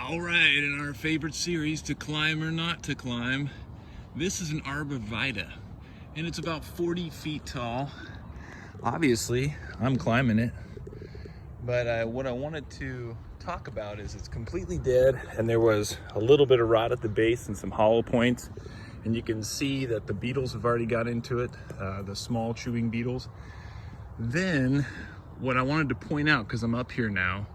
All right, in our favorite series, To Climb or Not to Climb, this is an Arbor Vitae, and it's about 40 feet tall. Obviously, I'm climbing it, but what I wanted to talk about is it's completely dead, and there was a little bit of rot at the base and some hollow points, and you can see that the beetles have already got into it, the small chewing beetles. Then, what I wanted to point out, because I'm up here now,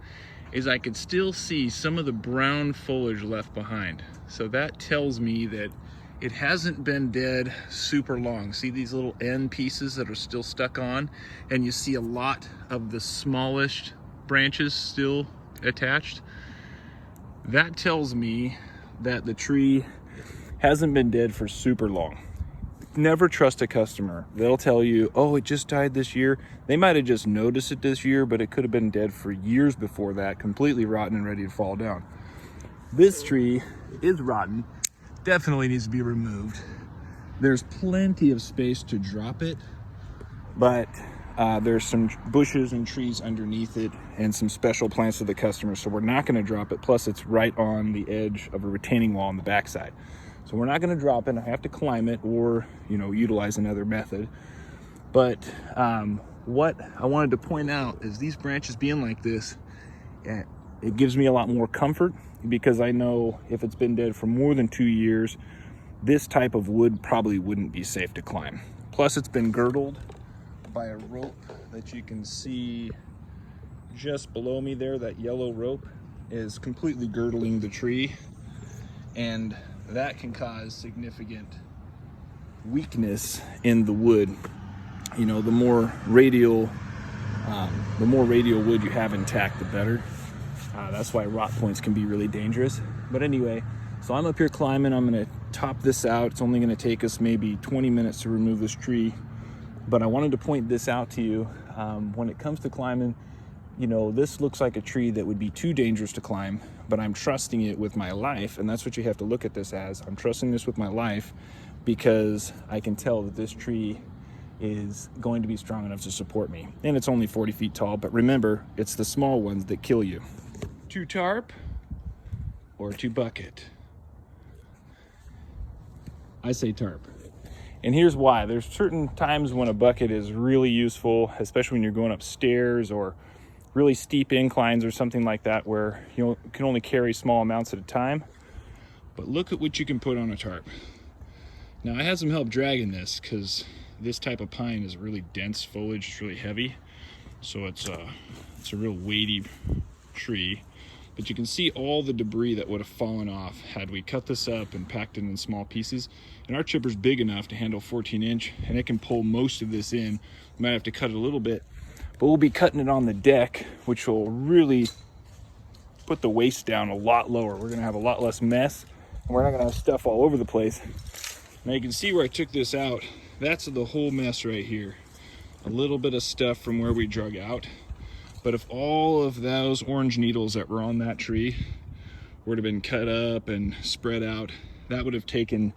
is I could still see some of the brown foliage left behind. So that tells me that it hasn't been dead super long. See these little end pieces that are still stuck on? And you see a lot of the smallest branches still attached. That tells me that the tree hasn't been dead for super long. Never trust a customer. They'll tell you, oh, it just died this year. They might have just noticed it this year, but it could have been dead for years before that, completely rotten and ready to fall down. This tree is rotten, definitely needs to be removed. There's plenty of space to drop it, but there's some bushes and trees underneath it and some special plants for the customer, so we're not gonna drop it. Plus it's right on the edge of a retaining wall on the backside. So we're not going to drop it. I have to climb it or, utilize another method. But what I wanted to point out is these branches being like this, it gives me a lot more comfort, because I know if it's been dead for more than 2 years, this type of wood probably wouldn't be safe to climb. Plus it's been girdled by a rope that you can see just below me there. That yellow rope is completely girdling the tree, and that can cause significant weakness in the wood. The more radial wood you have intact, the better. That's why rot points can be really dangerous. But anyway, so I'm up here climbing. I'm gonna top this out. It's only gonna take us maybe 20 minutes to remove this tree. But I wanted to point this out to you. When it comes to climbing, this looks like a tree that would be too dangerous to climb, but I'm trusting it with my life, and that's what you have to look at this as. I'm trusting this with my life because I can tell that this tree is going to be strong enough to support me. And it's only 40 feet tall, but remember, it's the small ones that kill you. To tarp or to bucket? I say tarp. And here's why. There's certain times when a bucket is really useful, especially when you're going upstairs or really steep inclines or something like that, where you can only carry small amounts at a time. But look at what you can put on a tarp. Now I had some help dragging this because this type of pine is really dense foliage, it's really heavy, so it's a real weighty tree. But you can see all the debris that would have fallen off had we cut this up and packed it in small pieces. And our chipper's big enough to handle 14-inch, and it can pull most of this in. We might have to cut it a little bit, but we'll be cutting it on the deck, which will really put the waste down a lot lower. We're gonna have a lot less mess, and we're not gonna have stuff all over the place. Now you can see where I took this out. That's the whole mess right here. A little bit of stuff from where we drug out. But if all of those orange needles that were on that tree were to have been cut up and spread out, that would have taken,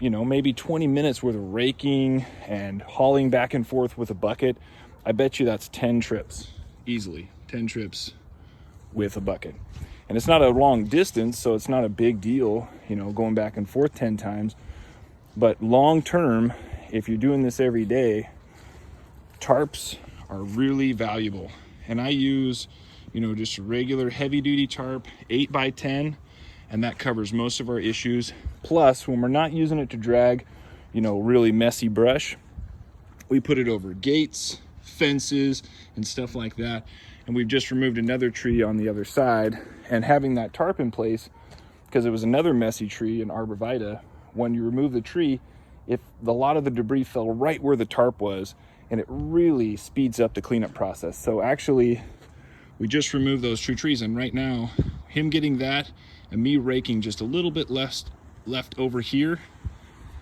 maybe 20 minutes worth of raking and hauling back and forth with a bucket. I bet you that's 10 trips, easily 10 trips with a bucket. And it's not a long distance, so it's not a big deal, going back and forth 10 times. But long term, if you're doing this every day, tarps are really valuable. And I use, just a regular heavy duty tarp, 8x10, and that covers most of our issues. Plus, when we're not using it to drag, really messy brush, we put it over gates, fences, and stuff like that. And we've just removed another tree on the other side, and having that tarp in place, because it was another messy tree, an Arbor Vitae, when you remove the tree, if a lot of the debris fell right where the tarp was, and it really speeds up the cleanup process. So actually, we just removed those two trees, and right now, him getting that and me raking just a little bit left over here,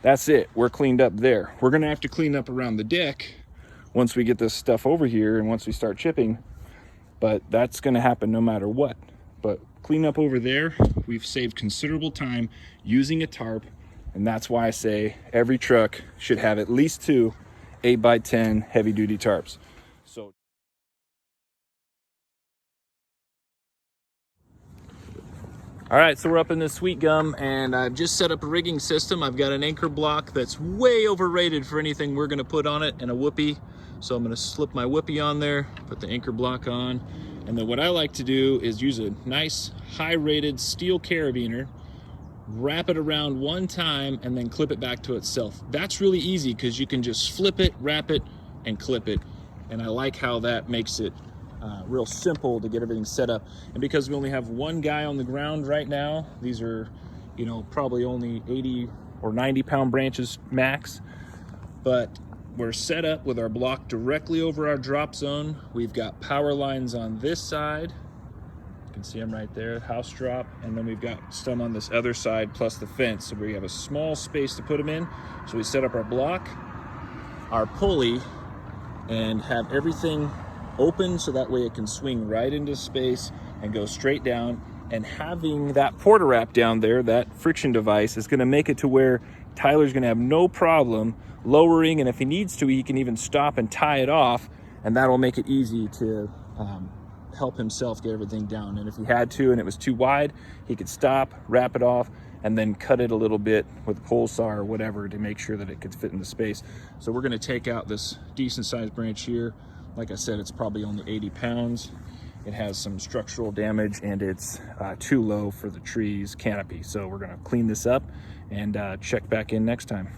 that's it. We're cleaned up there. We're gonna have to clean up around the deck once we get this stuff over here and once we start chipping, but that's gonna happen no matter what. But clean up over there, we've saved considerable time using a tarp, and that's why I say every truck should have at least 2 8x10 heavy duty tarps. So All right, so we're up in this sweet gum, and I've just set up a rigging system. I've got an anchor block that's way overrated for anything we're gonna put on it, and a whoopee. So I'm gonna slip my whoopee on there, put the anchor block on, and then what I like to do is use a nice high-rated steel carabiner, wrap it around one time, and then clip it back to itself. That's really easy because you can just flip it, wrap it, and clip it. And I like how that makes it real simple to get everything set up. And because we only have one guy on the ground right now, these are, you know, probably only 80 or 90 pound branches max, but we're set up with our block directly over our drop zone. We've got power lines on this side. You can see them right there, house drop. And then we've got some on this other side plus the fence. So we have a small space to put them in. So we set up our block, our pulley, and have everything open so that way it can swing right into space and go straight down. And having that porta wrap down there, that friction device, is going to make it to where Tyler's going to have no problem lowering, and if he needs to, he can even stop and tie it off, and that'll make it easy to help himself get everything down. And if he had to and it was too wide, he could stop, wrap it off, and then cut it a little bit with a pole saw or whatever to make sure that it could fit in the space. So we're going to take out this decent sized branch here. Like I said, it's probably only 80 pounds. It has some structural damage, and it's too low for the tree's canopy. So we're gonna clean this up and check back in next time.